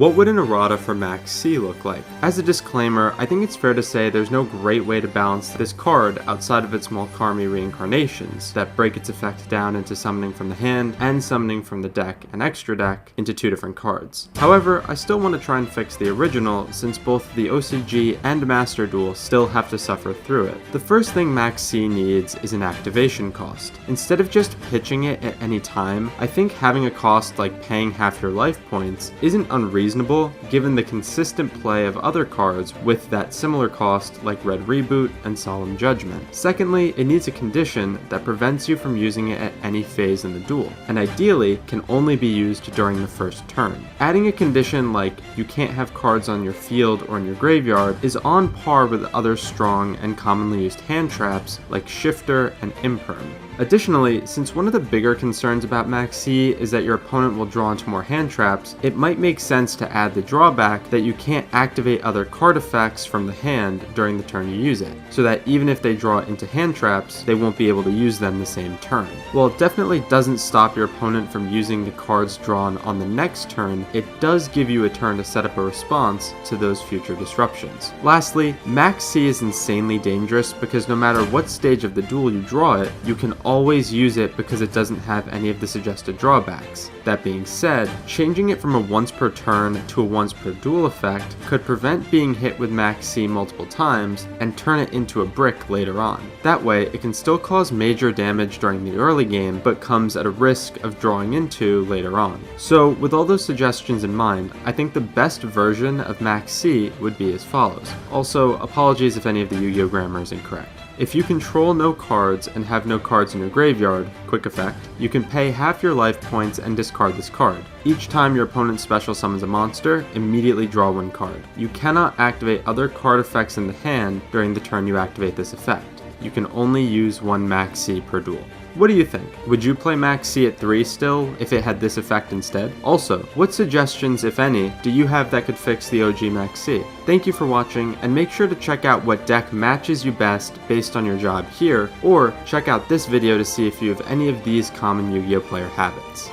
What would an errata for Max C look like? As a disclaimer, I think it's fair to say there's no great way to balance this card outside of its Mulkarmi reincarnations that break its effect down into summoning from the hand and summoning from the deck and extra deck into two different cards. However, I still want to try and fix the original since both the OCG and Masterduel still have to suffer through it. The first thing Max C needs is an activation cost. Instead of just pitching it at any time, I think having a cost like paying half your life points isn't unreasonable given the consistent play of other cards with that similar cost like Red Reboot and Solemn Judgment. Secondly, it needs a condition that prevents you from using it at any phase in the duel, and ideally can only be used during the first turn. Adding a condition like you can't have cards on your field or in your graveyard is on par with other strong and commonly used hand traps like Shifter and Imperm. Additionally, since one of the bigger concerns about Max C is that your opponent will draw into more hand traps, it might make sense to add the drawback that you can't activate other card effects from the hand during the turn you use it, so that even if they draw into hand traps, they won't be able to use them the same turn. While it definitely doesn't stop your opponent from using the cards drawn on the next turn, it does give you a turn to set up a response to those future disruptions. Lastly, Max C is insanely dangerous because no matter what stage of the duel you draw it, you can always use it because it doesn't have any of the suggested drawbacks. That being said, changing it from a once per turn to a once per duel effect could prevent being hit with Max C multiple times and turn it into a brick later on. That way, it can still cause major damage during the early game, but comes at a risk of drawing into later on. So, with all those suggestions in mind, I think the best version of Max C would be as follows. Also, apologies if any of the Yu-Gi-Oh! Grammar is incorrect. If you control no cards and have no cards in your graveyard, quick effect, you can pay half your life points and discard this card. Each time your opponent special summons a monster, immediately draw one card. You cannot activate other card effects in the hand during the turn you activate this effect. You can only use one Max C per duel. What do you think? Would you play Max C at 3 still if it had this effect instead? Also, what suggestions, if any, do you have that could fix the OG Max C? Thank you for watching, and make sure to check out what deck matches you best based on your job here, or check out this video to see if you have any of these common Yu-Gi-Oh! Player habits.